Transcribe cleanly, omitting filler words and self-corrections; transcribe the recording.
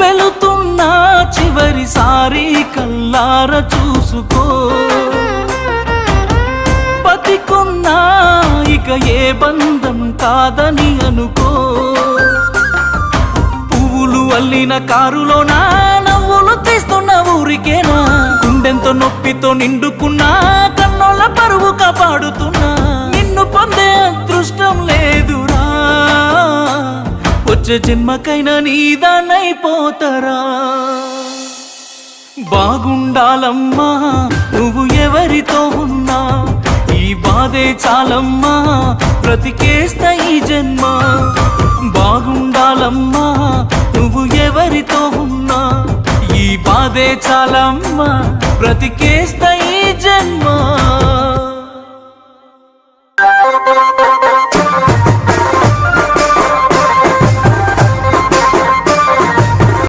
వెళుతున్నా చివరిసారి కల్లార చూసుకో. బతికున్నా ఇక ఏ బంధం కాదని అనుకో. పువ్వులు అల్లిన కారులోనా నవ్వులు తీస్తున్న ఊరికేనా. గుండెంతో నొప్పితో నిండుకున్నా కన్నోళ్ళ పరువు కాపాడుతున్నా. నిన్ను పొందే అదృష్టం లేదురా, వచ్చే జన్మకైనా నీదానైపోతారా. బాగుండాలమ్మా నువ్వు ఎవరితో ఉన్నా, ఈ బాధే చాలమ్మా బ్రతికేస్తా ఈ జన్మ. బాగుండాలమ్మా నువ్వు ఎవరితో ఉన్నా, ఈ బాధే చాలమ్మా బ్రతికేస్తా ఈ జన్మ.